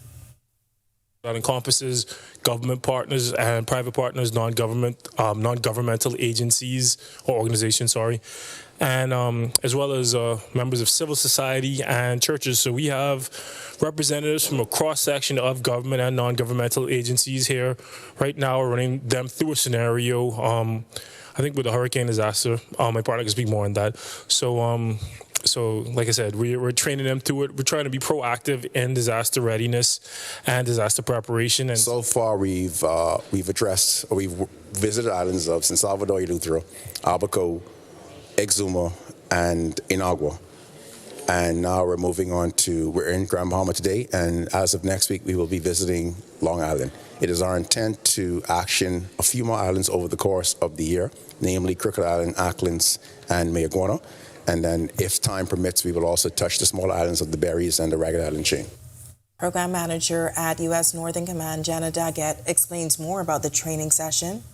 That encompasses government partners and private partners, non-governmental agencies or organizations, and as well as members of civil society and churches. So we have representatives from a cross-section of government and non-governmental agencies here right now, running them through a scenario. I think with a hurricane disaster, my partner can speak more on that. So like I said, we're training them through it. We're trying to be proactive in disaster readiness and disaster preparation. And so far, we've visited islands of San Salvador y Lutero, Abaco, Exuma, and Inagua. And now we're moving on we're in Grand Bahama today, and as of next week, we will be visiting Long Island. It is our intent to action a few more islands over the course of the year, namely Crooked Island, Acklins, and Mayaguana. And then, if time permits, we will also touch the smaller islands of the Berries and the Ragged Island chain. Program Manager at U.S. Northern Command, Jana Daggett, explains more about the training session.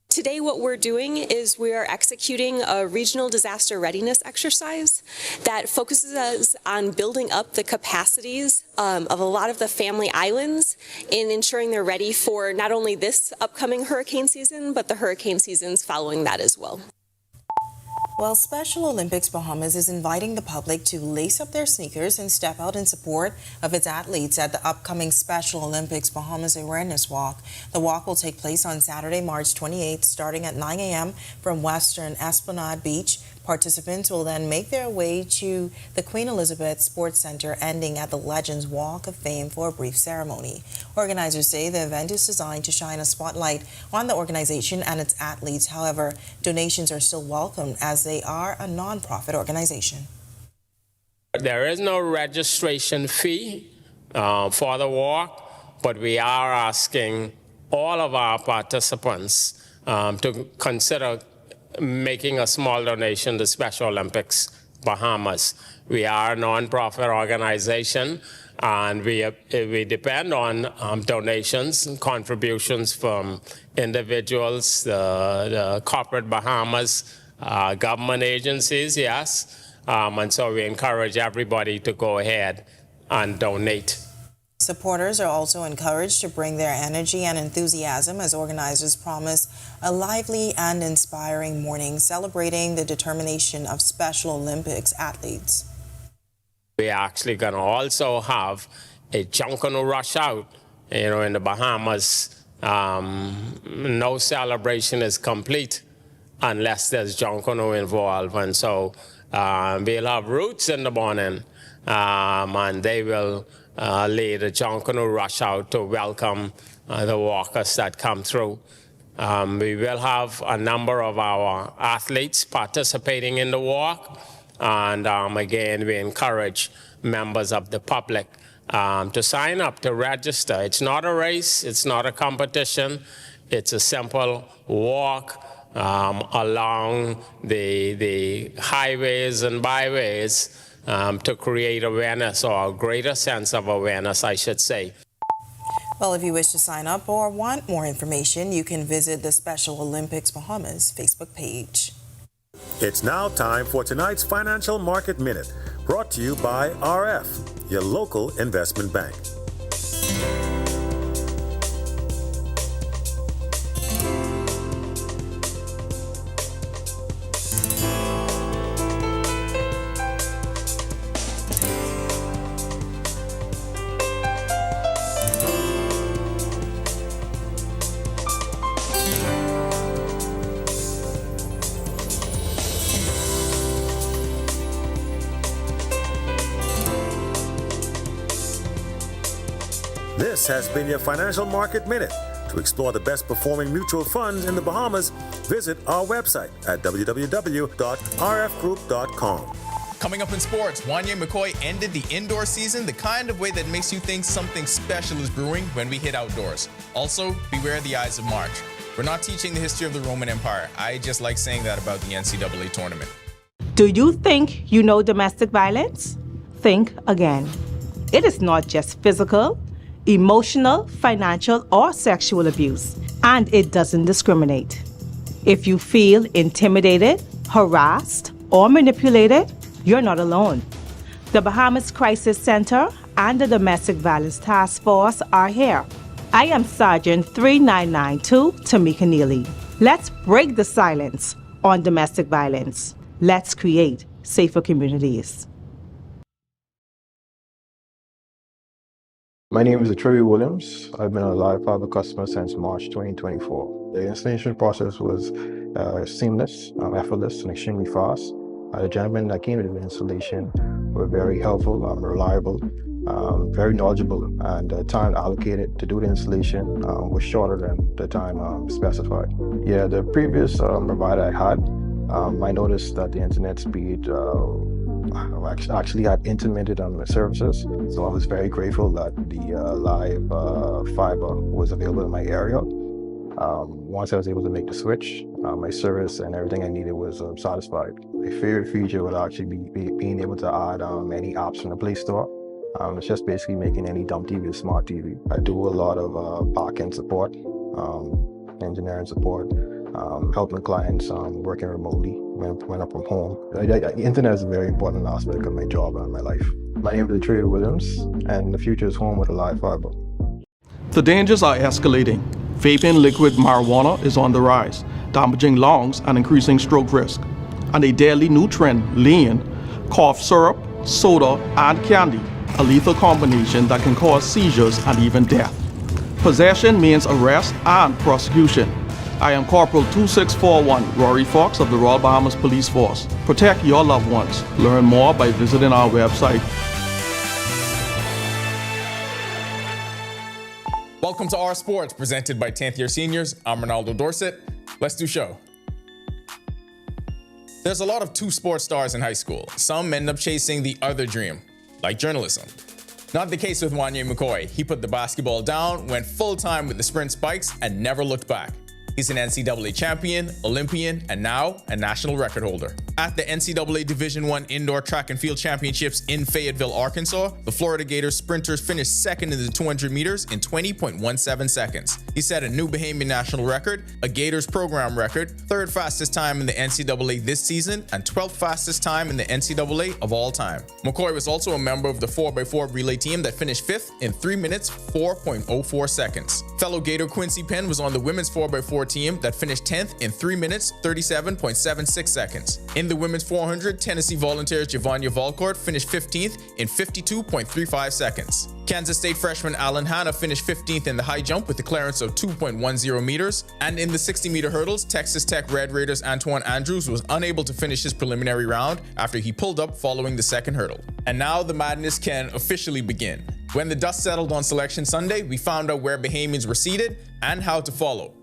Today, what we're doing is we are executing a regional disaster readiness exercise that focuses us on building up the capacities of a lot of the family islands in ensuring they're ready for not only this upcoming hurricane season, but the hurricane seasons following that as well. Well, Special Olympics Bahamas is inviting the public to lace up their sneakers and step out in support of its athletes at the upcoming Special Olympics Bahamas Awareness Walk. The walk will take place on Saturday, March 28th, starting at 9 a.m. from Western Esplanade Beach. Participants will then make their way to the Queen Elizabeth Sports Center, ending at the Legends Walk of Fame for a brief ceremony. Organizers say the event is designed to shine a spotlight on the organization and its athletes. However, donations are still welcome as they are a non-profit organization. There is no registration fee for the walk, but we are asking all of our participants to consider making a small donation to Special Olympics Bahamas. We are a non-profit organization, And we depend on donations and contributions from individuals, the corporate Bahamas, government agencies, yes. And so we encourage everybody to go ahead and donate. Supporters are also encouraged to bring their energy and enthusiasm as organizers promise a lively and inspiring morning celebrating the determination of Special Olympics athletes. We're actually going to also have a Junkanoo rush out, in the Bahamas. No celebration is complete unless there's Junkanoo involved. And so we'll have Roots in the morning, and they will lead a Junkanoo rush out to welcome the walkers that come through. We will have a number of our athletes participating in the walk. And again, we encourage members of the public to sign up, to register. It's not a race, it's not a competition, it's a simple walk along the highways and byways to create awareness, or a greater sense of awareness, I should say. Well, if you wish to sign up or want more information, you can visit the Special Olympics Bahamas Facebook page. It's now time for tonight's Financial Market Minute, brought to you by RF, your local investment bank. This has been your Financial Market Minute. To explore the best performing mutual funds in the Bahamas, visit our website at www.rfgroup.com. Coming up in sports, Wanye McCoy ended the indoor season the kind of way that makes you think something special is brewing when we hit outdoors. Also, beware the Ides of March. We're not teaching the history of the Roman Empire. I just like saying that about the NCAA tournament. Do you think you know domestic violence? Think again. It is not just physical, emotional, financial, or sexual abuse, and it doesn't discriminate. If you feel intimidated, harassed, or manipulated, you're not alone. The Bahamas Crisis Center and the Domestic Violence Task Force are here. I am Sergeant 3992 Tamika Neely. Let's break the silence on domestic violence. Let's create safer communities. My name is Trey Williams. I've been a Live Fiber customer since March 2024. The installation process was seamless, effortless, and extremely fast. The gentlemen that came to the installation were very helpful, reliable, very knowledgeable, and the time allocated to do the installation was shorter than the time specified. Yeah, the previous provider I had, I noticed that the internet speed actually had intermittent on the services, so I was very grateful that the live fiber was available in my area. Once I was able to make the switch, my service and everything I needed was satisfied. My favorite feature would actually be being able to add any apps from the Play Store. It's just basically making any dumb TV a smart TV. I do a lot of back-end support, engineering support, helping clients working remotely when I'm from home. The internet is a very important aspect of my job and my life. My name is Trey Williams, and the future is home with a live fiber. The dangers are escalating. Vaping liquid marijuana is on the rise, damaging lungs and increasing stroke risk. And a deadly new trend, lean, cough syrup, soda, and candy, a lethal combination that can cause seizures and even death. Possession means arrest and prosecution. I am Corporal 2641 Rory Fox of the Royal Bahamas Police Force. Protect your loved ones. Learn more by visiting our website. Welcome to Our Sports, presented by 10th year seniors. I'm Ronaldo Dorset. Let's do show. There's a lot of two sports stars in high school. Some end up chasing the other dream, like journalism. Not the case with Wanye McCoy. He put the basketball down, went full time with the sprint spikes, and never looked back. He's an NCAA champion, Olympian, and now a national record holder. At the NCAA Division I Indoor Track and Field Championships in Fayetteville, Arkansas, the Florida Gators sprinters finished second in the 200 meters in 20.17 seconds. He set a new Bahamian national record, a Gators program record, third fastest time in the NCAA this season, and 12th fastest time in the NCAA of all time. McCoy was also a member of the 4x4 relay team that finished 5th in 3 minutes 4.04 seconds. Fellow Gator Quincy Penn was on the women's 4x4 team that finished 10th in 3 minutes 37.76 seconds. In the women's 400, Tennessee Volunteers Javanya Valcourt finished 15th in 52.35 seconds. Kansas State freshman Alan Hanna finished 15th in the high jump with a clearance of 2.10 meters. And in the 60-meter hurdles, Texas Tech Red Raiders Antoine Andrews was unable to finish his preliminary round after he pulled up following the second hurdle. And now the madness can officially begin. When the dust settled on Selection Sunday, we found out where Bahamians were seated and how to follow.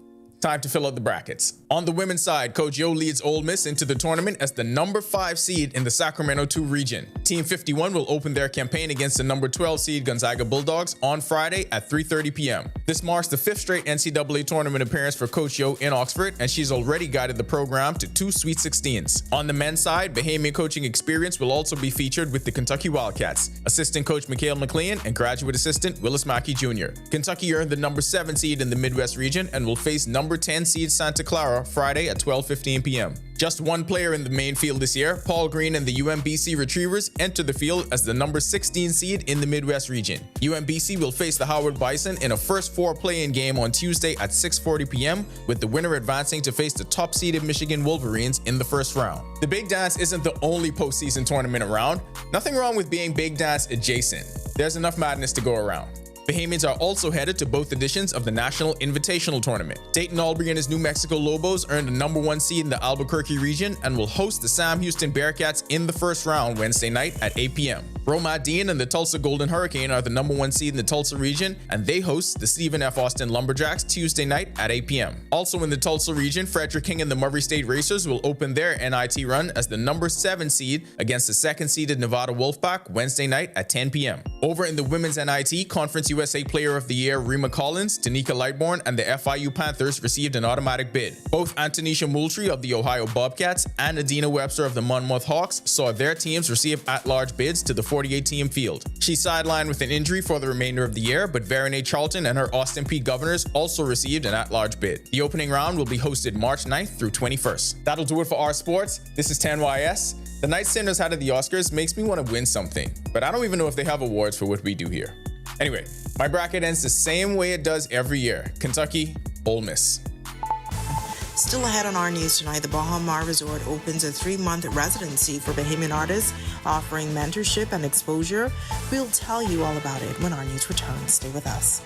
Time to fill out the brackets. On the women's side, Coach Yo leads Ole Miss into the tournament as the number 5 seed in the Sacramento 2 region. Team 51 will open their campaign against the number 12 seed Gonzaga Bulldogs on Friday at 3:30 p.m. This marks the 5th straight NCAA tournament appearance for Coach Yo in Oxford, and she's already guided the program to 2 Sweet 16s. On the men's side, Bahamian coaching experience will also be featured with the Kentucky Wildcats, assistant coach Mikhail McLean and graduate assistant Willis Mackey Jr. Kentucky earned the number 7 seed in the Midwest region and will face number 10 seed Santa Clara Friday at 12:15 p.m. Just one player in the main field this year, Paul Green and the UMBC Retrievers enter the field as the number 16 seed in the Midwest region. UMBC will face the Howard Bison in a first 4 play-in game on Tuesday at 6:40 p.m. with the winner advancing to face the top-seeded Michigan Wolverines in the first round. The Big Dance isn't the only postseason tournament around. Nothing wrong with being Big Dance adjacent. There's enough madness to go around. Bahamians are also headed to both editions of the National Invitational Tournament. Dayton Albury and his New Mexico Lobos earned the number 1 seed in the Albuquerque region and will host the Sam Houston Bearcats in the first round Wednesday night at 8 p.m. Roma Dean and the Tulsa Golden Hurricane are the number 1 seed in the Tulsa region, and they host the Stephen F. Austin Lumberjacks Tuesday night at 8 p.m. Also in the Tulsa region, Frederick King and the Murray State Racers will open their NIT run as the number 7 seed against the 2nd-seeded Nevada Wolfpack Wednesday night at 10 p.m. Over in the women's NIT, Conference USA Player of the Year Rima Collins, Tanika Lightbourne, and the FIU Panthers received an automatic bid. Both Antonisha Moultrie of the Ohio Bobcats and Adina Webster of the Monmouth Hawks saw their teams receive at-large bids to the 48-team field. She's sidelined with an injury for the remainder of the year, but Verone Charlton and her Austin Peay Governors also received an at-large bid. The opening round will be hosted March 9th through 21st. That'll do it for our sports. This is 10YS. The night Sinners had at the Oscars makes me want to win something, but I don't even know if they have awards for what we do here. Anyway, my bracket ends the same way it does every year. Kentucky, Ole Miss. Still ahead on our news tonight, the Bahama Resort opens a 3-month residency for Bahamian artists, offering mentorship and exposure. We'll tell you all about it when our news returns. Stay with us.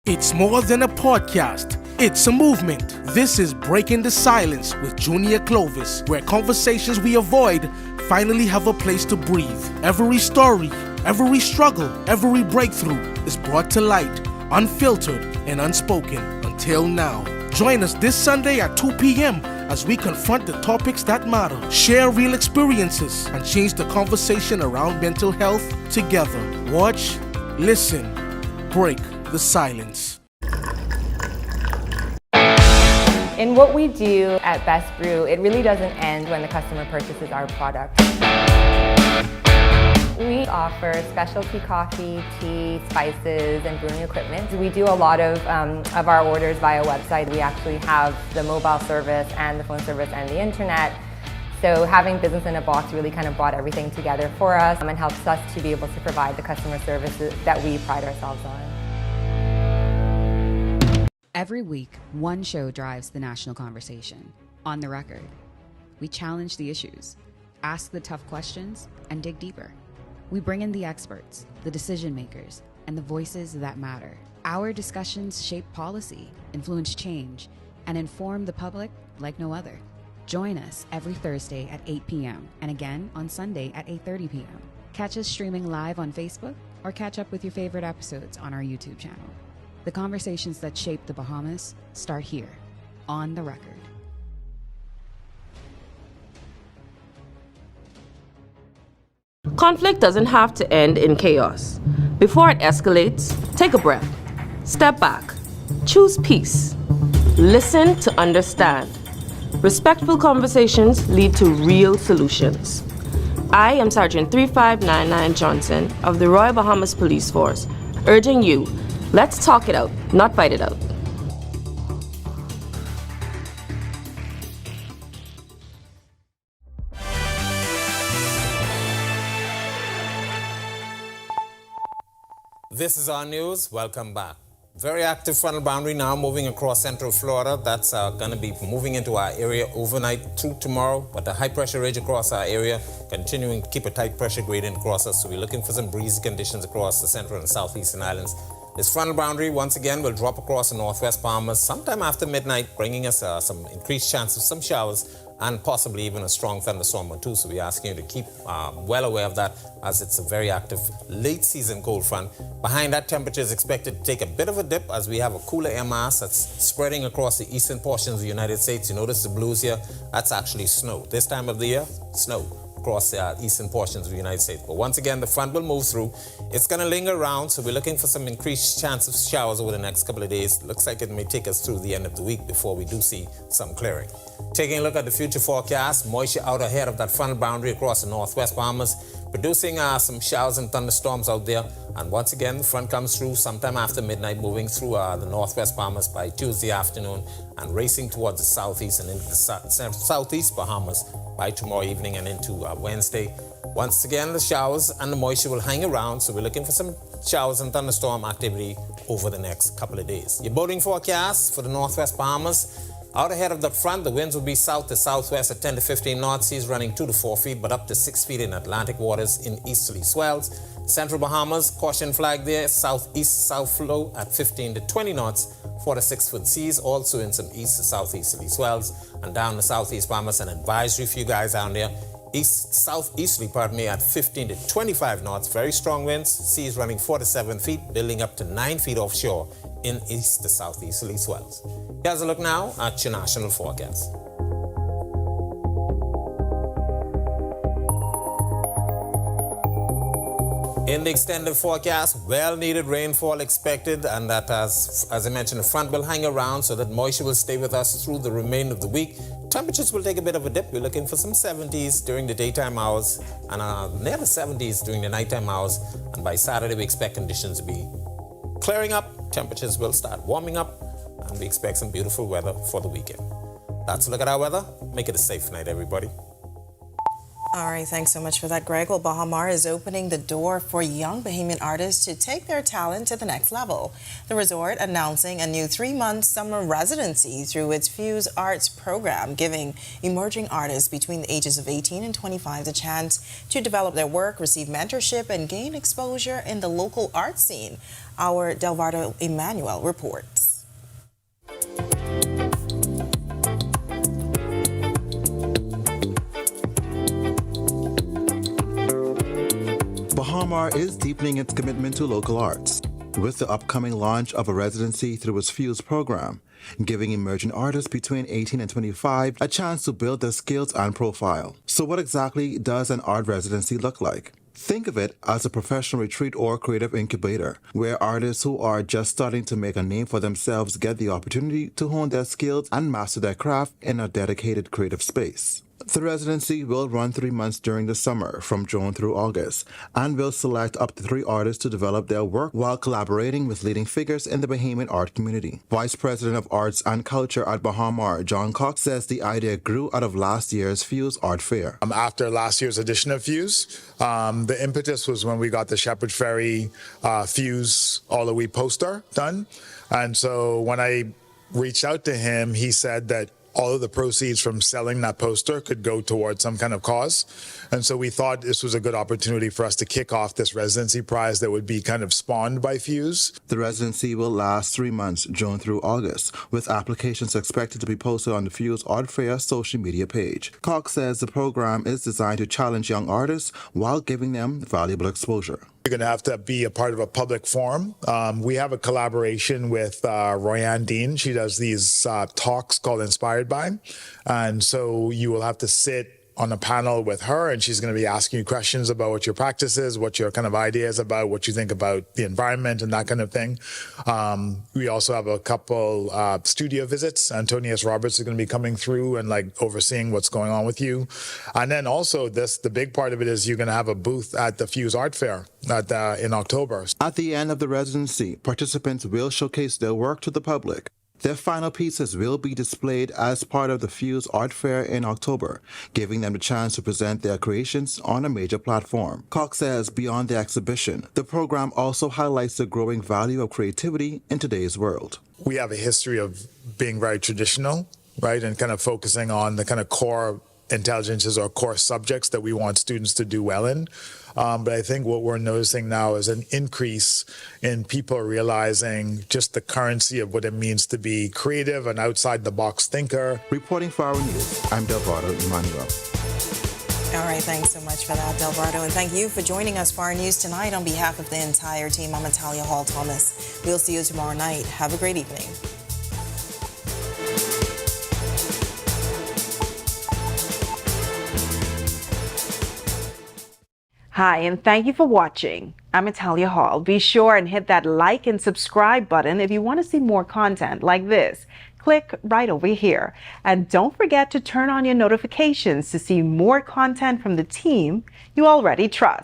It's more than a podcast. It's a movement. This is Breaking the Silence with Junior Clovis, where conversations we avoid finally have a place to breathe. Every story, every struggle, every breakthrough is brought to light, unfiltered and unspoken until now. Join us this Sunday at 2 p.m. as we confront the topics that matter, share real experiences, and change the conversation around mental health together. Watch, listen, break the silence. In what we do at Best Brew, it really doesn't end when the customer purchases our product. We offer specialty coffee, tea, spices, and brewing equipment. We do a lot of our orders via website. We actually have the mobile service and the phone service and the internet. So having business in a box really kind of brought everything together for us and helps us to be able to provide the customer services that we pride ourselves on. Every week, one show drives the national conversation. On the Record. We challenge the issues, ask the tough questions, and dig deeper. We bring in the experts, the decision makers, and the voices that matter. Our discussions shape policy, influence change, and inform the public like no other. Join us every Thursday at 8 p.m. and again on Sunday at 8:30 p.m. Catch us streaming live on Facebook or catch up with your favorite episodes on our YouTube channel. The conversations that shape the Bahamas start here, on the Record. Conflict doesn't have to end in chaos. Before it escalates, take a breath. Step back. Choose peace. Listen to understand. Respectful conversations lead to real solutions. I am Sergeant 3599 Johnson of the Royal Bahamas Police Force, urging you, let's talk it out, not fight it out. This is our news. Welcome back. Very active frontal boundary now moving across central Florida. That's going to be moving into our area overnight through tomorrow. But the high pressure ridge across our area continuing to keep a tight pressure gradient across us. So we're looking for some breezy conditions across the central and southeastern islands. This frontal boundary once again will drop across the northwest Bahamas sometime after midnight, bringing us some increased chance of some showers and possibly even a strong thunderstorm or two. So we're asking you to keep well aware of that, as it's a very active late season cold front. Behind that, temperature is expected to take a bit of a dip as we have a cooler air mass that's spreading across the eastern portions of the United States. You notice the blues here, that's actually snow. This time of the year, snow across the eastern portions of the United States. But once again, the front will move through. It's going to linger around, so we're looking for some increased chance of showers over the next couple of days. Looks like it may take us through the end of the week before we do see some clearing. Taking a look at the future forecast, moisture out ahead of that frontal boundary across the northwest Bahamas, producing some showers and thunderstorms out there. And once again, the front comes through sometime after midnight, moving through the northwest Bahamas by Tuesday afternoon and racing towards the southeast and into the southeast Bahamas by tomorrow evening and into Wednesday. Once again, the showers and the moisture will hang around, so we're looking for some showers and thunderstorm activity over the next couple of days. Your boating forecast for the northwest Bahamas. Out ahead of the front, the winds will be south to southwest at 10 to 15 knots, seas running 2 to 4 feet, but up to 6 feet in Atlantic waters in easterly swells. Central Bahamas, caution flag there, southeast south flow at 15 to 20 knots, 4 to 6 foot seas, also in some east to southeasterly swells. And down the southeast Bahamas, an advisory for you guys down there, southeasterly, at 15 to 25 knots, very strong winds, seas running 4 to 7 feet, building up to 9 feet offshore in east to southeasterly swells. Here's a look now at your national forecast. In the extended forecast, well-needed rainfall expected, and that as I mentioned, the front will hang around so that moisture will stay with us through the remainder of the week. Temperatures will take a bit of a dip. We're looking for some 70s during the daytime hours and near the 70s during the nighttime hours. And by Saturday, we expect conditions to be clearing up. Temperatures will start warming up, and we expect some beautiful weather for the weekend. That's a look at our weather. Make it a safe night, everybody. All right, thanks so much for that, Greg. Well, Bahamar is opening the door for young Bahamian artists to take their talent to the next level. The resort announcing a new 3-month summer residency through its Fuse Arts program, giving emerging artists between the ages of 18 and 25 the chance to develop their work, receive mentorship, and gain exposure in the local art scene. Our Delvardo Emmanuel reports. Bahamar is deepening its commitment to local arts with the upcoming launch of a residency through its Fuse program, giving emerging artists between 18 and 25 a chance to build their skills and profile. So what exactly does an art residency look like? Think of it as a professional retreat or creative incubator, where artists who are just starting to make a name for themselves get the opportunity to hone their skills and master their craft in a dedicated creative space. The residency will run 3 months during the summer, from June through August, and will select up to 3 artists to develop their work while collaborating with leading figures in the Bahamian art community. Vice President of Arts and Culture at Bahamar, John Cox, says the idea grew out of last year's Fuse Art Fair. After last year's edition of Fuse, the impetus was when we got the Shepherd Ferry Fuse All the Week poster done. And so when I reached out to him, he said that all of the proceeds from selling that poster could go towards some kind of cause. And so we thought this was a good opportunity for us to kick off this residency prize that would be kind of spawned by Fuse. The residency will last 3 months, June through August, with applications expected to be posted on the Fuse Art Fair social media page. Cox says the program is designed to challenge young artists while giving them valuable exposure. You're going to have to be a part of a public forum. We have a collaboration with Royanne Dean. She does these talks called Inspired By. And so you will have to sit on a panel with her, and she's going to be asking you questions about what your practice is, what your kind of ideas about, what you think about the environment and that kind of thing. We also have a couple studio visits. Antonius Roberts is going to be coming through and like overseeing what's going on with you. And then also the big part of it is you're going to have a booth at the Fuse Art Fair in October. At the end of the residency, participants will showcase their work to the public. Their final pieces will be displayed as part of the Fuse Art Fair in October, giving them the chance to present their creations on a major platform. Cox says beyond the exhibition, the program also highlights the growing value of creativity in today's world. We have a history of being very traditional, right, and kind of focusing on the kind of core intelligences or core subjects that we want students to do well in. But I think what we're noticing now is an increase in people realizing just the currency of what it means to be creative and outside-the-box thinker. Reporting for our news, I'm Delvado Emmanuel. All right, thanks so much for that, Delvado. And thank you for joining us for our news tonight. On behalf of the entire team, I'm Natalia Hall-Thomas. We'll see you tomorrow night. Have a great evening. Hi, and thank you for watching. I'm Natalia Hall. Be sure and hit that like and subscribe button if you want to see more content like this. Click right over here. And don't forget to turn on your notifications to see more content from the team you already trust.